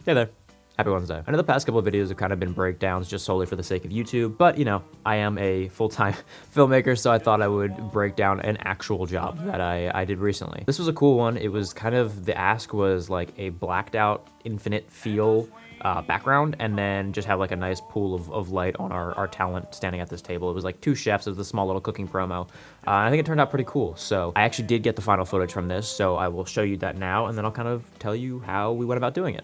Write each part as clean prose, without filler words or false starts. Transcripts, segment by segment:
Hey there. Happy Wednesday. I know the past couple of videos have kind of been breakdowns just solely for the sake of YouTube, but you know, I am a full-time filmmaker, so I thought I would break down an actual job that I did recently. This was a cool one. It was kind of, the ask was like a blacked out infinite feel background, and then just have like a nice pool of light on our talent standing at this table. It was like two chefs. It was a small little cooking promo. I think it turned out pretty cool. So I actually did get the final footage from this, so I will show you that now, and then I'll kind of tell you how we went about doing it.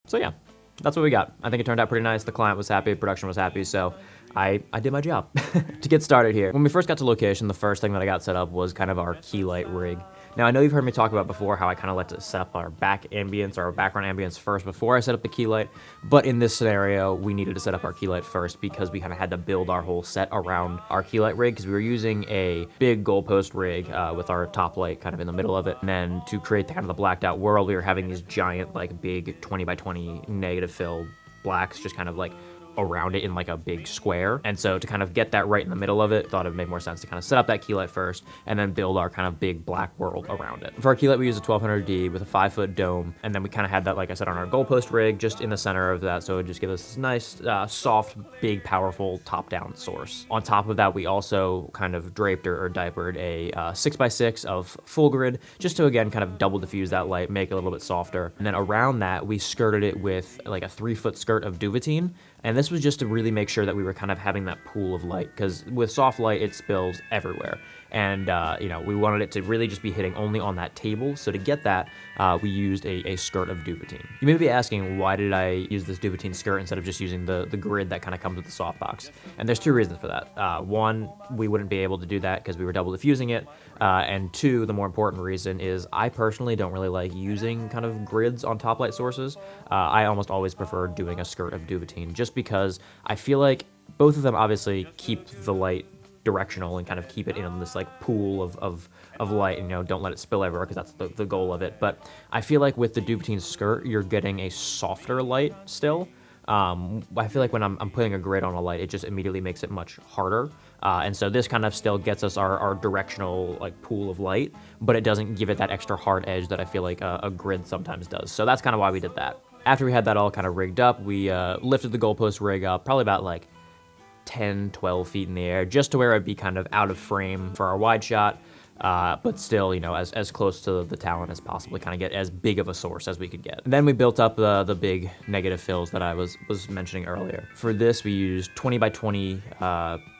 So yeah, that's what we got. I think it turned out pretty nice. The client was happy, production was happy, so I did my job. To get started here, when we first got to location, the first thing that I got set up was kind of our key light rig. Now, I know you've heard me talk about before how I kind of like to set up our back ambience or our background ambience first before I set up the key light, but in this scenario, we needed to set up our key light first because we kind of had to build our whole set around our key light rig because we were using a big goalpost rig with our top light kind of in the middle of it. And then to create kind of the blacked out world, we were having these giant, like big 20 by 20 negative fill blacks just kind of like around it in like a big square. And so to kind of get that right in the middle of it, thought it would make more sense to kind of set up that key light first and then build our kind of big black world around it. For our key light, we used a 1200D with a 5-foot dome. And then we kind of had that, like I said, on our goalpost rig, just in the center of that. So it just gives us this nice, soft, big, powerful top-down source. On top of that, we also kind of draped or diapered a 6x6 of full grid, just to, again, kind of double diffuse that light, make it a little bit softer. And then around that, we skirted it with like a 3-foot skirt of Duvetine. And this was just to really make sure that we were kind of having that pool of light, because with soft light, it spills everywhere. And, you know, we wanted it to really just be hitting only on that table. So to get that, we used a skirt of Duvetine. You may be asking, why did I use this Duvetine skirt instead of just using the grid that kind of comes with the softbox? And there's two reasons for that. One, we wouldn't be able to do that because we were double diffusing it. And two, the more important reason is I personally don't really like using kind of grids on top light sources. I almost always prefer doing a skirt of Duvetine just because I feel like both of them obviously keep the light directional and kind of keep it in this like pool of light, and you know, don't let it spill everywhere because that's the goal of it. But I feel like with the Duvetine skirt, you're getting a softer light still. I feel like when I'm putting a grid on a light, it just immediately makes it much harder. And so this kind of still gets us our directional like pool of light, but it doesn't give it that extra hard edge that I feel like a grid sometimes does. So that's kind of why we did that. After we had that all kind of rigged up, we lifted the goalpost rig up, probably about like 10, 12 feet in the air, just to where it'd be kind of out of frame for our wide shot, but still, you know, as close to the talent as possible, kind of get as big of a source as we could get. And then we built up the big negative fills that I was mentioning earlier. For this, we used 20 by 20,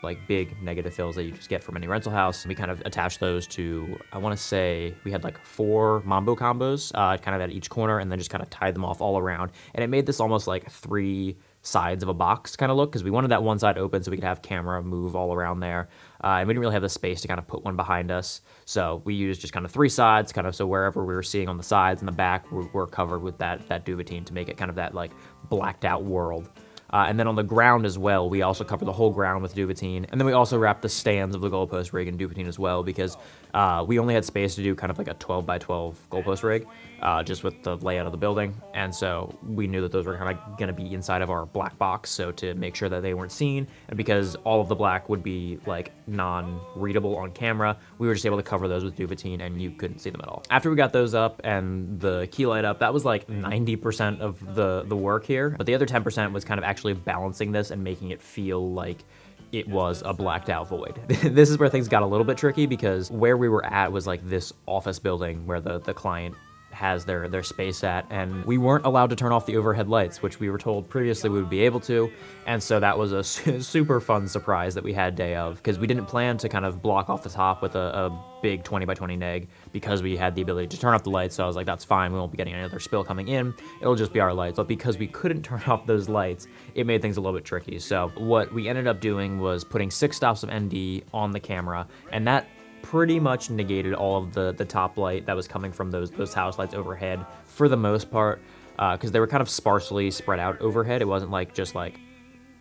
like big negative fills that you just get from any rental house. We kind of attached those to, I want to say we had like 4 Mambo combos, kind of at each corner, and then just kind of tied them off all around. And it made this almost like 3 sides of a box kind of look, because we wanted that one side open so we could have camera move all around there. And we didn't really have the space to kind of put one behind us. So we used just kind of 3 sides, kind of so wherever we were seeing on the sides and the back, we're covered with that Duvetine to make it kind of that like blacked out world. And then on the ground as well, we also covered the whole ground with Duvetine. And then we also wrapped the stands of the goalpost rig in Duvetine as well, because we only had space to do kind of like a 12 by 12 goalpost rig, just with the layout of the building. And so we knew that those were kind of going to be inside of our black box, so to make sure that they weren't seen, and because all of the black would be like non-readable on camera, we were just able to cover those with Duvetine and you couldn't see them at all. After we got those up and the key light up, that was like 90% of the work here, but the other 10% was kind of actually balancing this and making it feel like it was a blacked out void. This is where things got a little bit tricky, because where we were at was like this office building where the client has their space at, and we weren't allowed to turn off the overhead lights, which we were told previously we would be able to. And so that was a super fun surprise that we had day of, because we didn't plan to kind of block off the top with a big 20 by 20 neg, because we had the ability to turn off the lights. So I was like, that's fine, we won't be getting any other spill coming in, it'll just be our lights. But because we couldn't turn off those lights, it made things a little bit tricky. So what we ended up doing was putting 6 stops of ND on the camera, and that pretty much negated all of the top light that was coming from those house lights overhead for the most part, because they were kind of sparsely spread out overhead. It wasn't like just like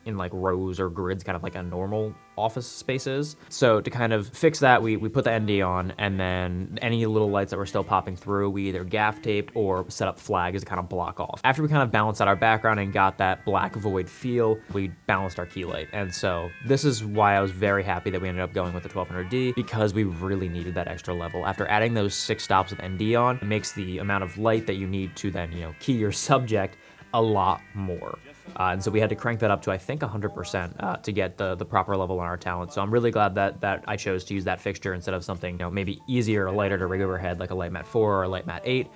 in like rows or grids, kind of like a normal office space is. So to kind of fix that, we put the ND on, and then any little lights that were still popping through, we either gaff tape or set up flags to kind of block off. After we kind of balanced out our background and got that black void feel, we balanced our key light. And so this is why I was very happy that we ended up going with the 1200D, because we really needed that extra level. After adding those 6 stops of ND on, it makes the amount of light that you need to then, key your subject a lot more. And so we had to crank that up to, I think, 100% to get the proper level on our talent. So I'm really glad that I chose to use that fixture instead of something, maybe easier or lighter to rig overhead, like a Light Matte 4 or a Light Matte 8,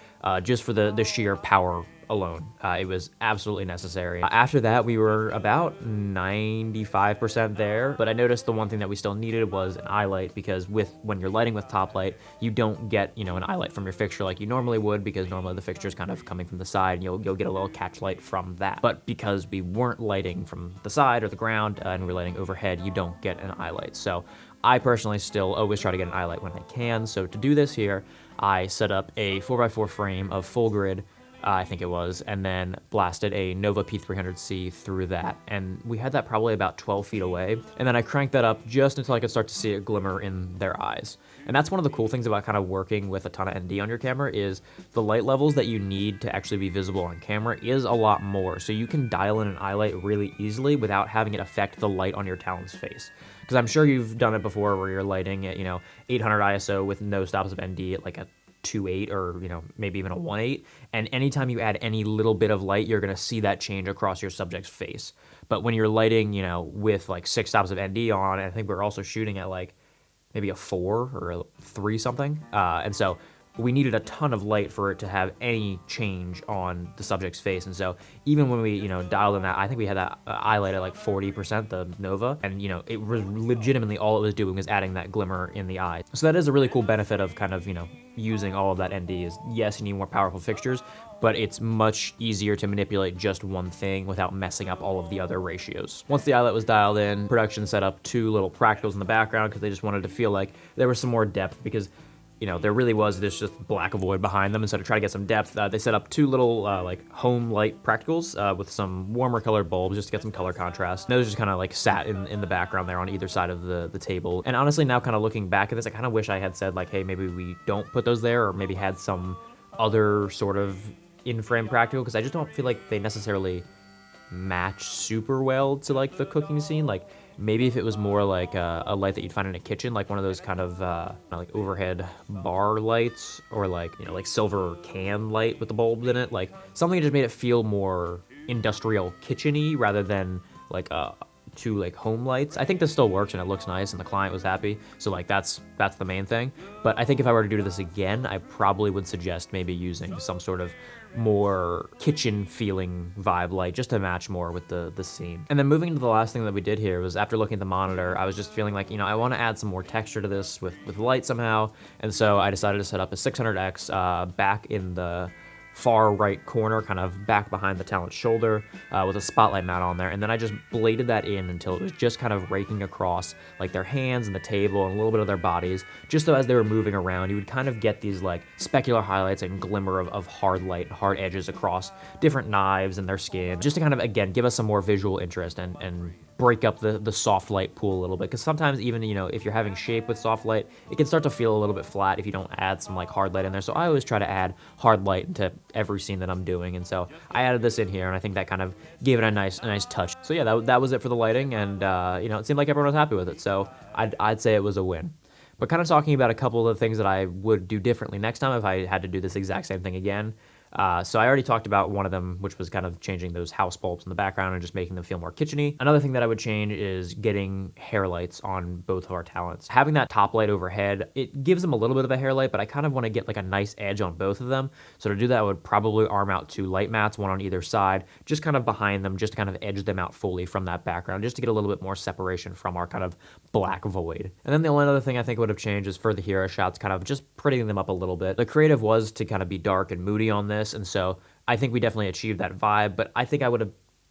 just for the sheer power alone. It was absolutely necessary. After that, we were about 95% there, but I noticed the one thing that we still needed was an eye light, because when you're lighting with top light, you don't get, an eye light from your fixture like you normally would, because normally the fixture is kind of coming from the side, and you'll get a little catch light from that. But because we weren't lighting from the side or the ground, and we're lighting overhead, you don't get an eye light. So I personally still always try to get an eye light when I can. So to do this here, I set up a 4x4 frame of full grid, I think it was, and then blasted a Nova P300C through that. And we had that probably about 12 feet away. And then I cranked that up just until I could start to see a glimmer in their eyes. And that's one of the cool things about kind of working with a ton of ND on your camera, is the light levels that you need to actually be visible on camera is a lot more. So you can dial in an eye light really easily without having it affect the light on your talent's face. Because I'm sure you've done it before where you're lighting at, 800 ISO with no stops of ND at like a 2.8 or maybe even a 1.8, and anytime you add any little bit of light, you're going to see that change across your subject's face. But when you're lighting with like 6 stops of ND on, and I think we're also shooting at like maybe a 4 or a 3 something, and so we needed a ton of light for it to have any change on the subject's face. And so even when we, dialed in that, I think we had that eye light at like 40%, the Nova, and, it was legitimately all it was doing was adding that glimmer in the eye. So that is a really cool benefit of kind of, using all of that ND is, yes, you need more powerful fixtures, but it's much easier to manipulate just one thing without messing up all of the other ratios. Once the eye light was dialed in, production set up 2 little practicals in the background because they just wanted to feel like there was some more depth, because there really was this just black void behind them. And so to try to get some depth, they set up 2 little like home light practicals with some warmer colored bulbs just to get some color contrast. And those just kind of like sat in the background there on either side of the table. And honestly, now kind of looking back at this, I kind of wish I had said like, hey, maybe we don't put those there, or maybe had some other sort of in-frame practical, because I just don't feel like they necessarily match super well to like the cooking scene. Like maybe if it was more like a light that you'd find in a kitchen, like one of those kind of like overhead bar lights, or like like silver can light with the bulbs in it, like something that just made it feel more industrial kitchen-y rather than like 2 like home lights. I think this still works and it looks nice and the client was happy, so like that's the main thing. But I think if I were to do this again, I probably would suggest maybe using some sort of more kitchen feeling vibe light just to match more with the scene. And then moving to the last thing that we did here was, after looking at the monitor, I was just feeling like, I want to add some more texture to this with light somehow. And so I decided to set up a 600X back in the far right corner, kind of back behind the talent's shoulder, with a spotlight mat on there. And then I just bladed that in until it was just kind of raking across like their hands and the table and a little bit of their bodies, just so as they were moving around, you would kind of get these like specular highlights and glimmer of hard light, hard edges across different knives and their skin, just to kind of, again, give us some more visual interest and break up the soft light pool a little bit. Because sometimes even, if you're having shape with soft light, it can start to feel a little bit flat if you don't add some like hard light in there. So I always try to add hard light into every scene that I'm doing. And so I added this in here, and I think that kind of gave it a nice touch. So yeah, that was it for the lighting, and it seemed like everyone was happy with it. So I'd say it was a win. But kind of talking about a couple of the things that I would do differently next time if I had to do this exact same thing again. So I already talked about one of them, which was kind of changing those house bulbs in the background and just making them feel more kitchen-y. Another thing that I would change is getting hair lights on both of our talents. Having that top light overhead, it gives them a little bit of a hair light, but I kind of want to get like a nice edge on both of them. So to do that, I would probably arm out 2 light mats, one on either side, just kind of behind them, just to kind of edge them out fully from that background, just to get a little bit more separation from our kind of black void. And then the only other thing I think would have changed is for the hero shots, kind of just prettying them up a little bit. The creative was to kind of be dark and moody on this, and so I think we definitely achieved that vibe, but I think I would have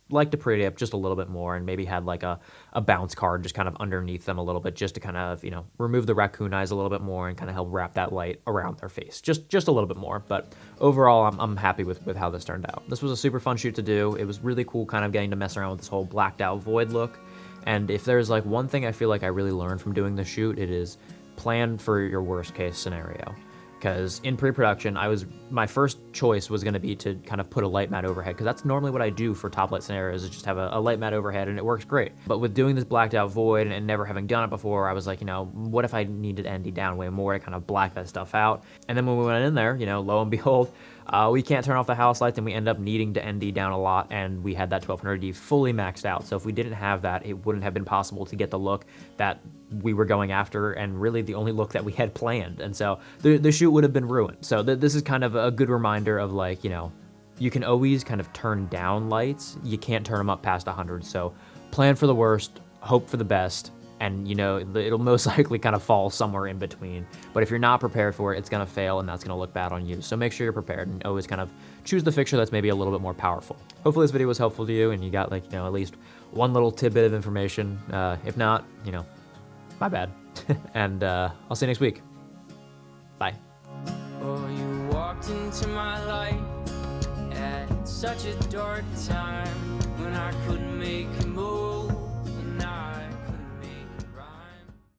like to pretty up just a little bit more and maybe had like a bounce card just kind of underneath them a little bit just to kind of, remove the raccoon eyes a little bit more and kind of help wrap that light around their face. Just a little bit more. But overall, I'm happy with how this turned out. This was a super fun shoot to do. It was really cool kind of getting to mess around with this whole blacked out void look. And if there's like one thing I feel like I really learned from doing the shoot, it is plan for your worst case scenario. Because in pre-production, my first choice was going to be to kind of put a light mat overhead, because that's normally what I do for top light scenarios, is just have a light mat overhead, and it works great. But with doing this blacked out void and never having done it before, I was like, what if I needed ND down way more to kind of black that stuff out? And then when we went in there, lo and behold, we can't turn off the house lights, and we end up needing to ND down a lot, and we had that 1200D fully maxed out. So if we didn't have that, it wouldn't have been possible to get the look that we were going after, and really the only look that we had planned. And so the shoot would have been ruined. So this is kind of a good reminder of like, you can always kind of turn down lights. You can't turn them up past 100. So plan for the worst, hope for the best, and it'll most likely kind of fall somewhere in between. But if you're not prepared for it, it's gonna fail, and that's gonna look bad on you. So make sure you're prepared and always kind of choose the fixture that's maybe a little bit more powerful. Hopefully this video was helpful to you and you got like, at least one little tidbit of information. If not, my bad. And I'll see you next week. Bye. Oh, you walked into my life at such a dark time when I couldn't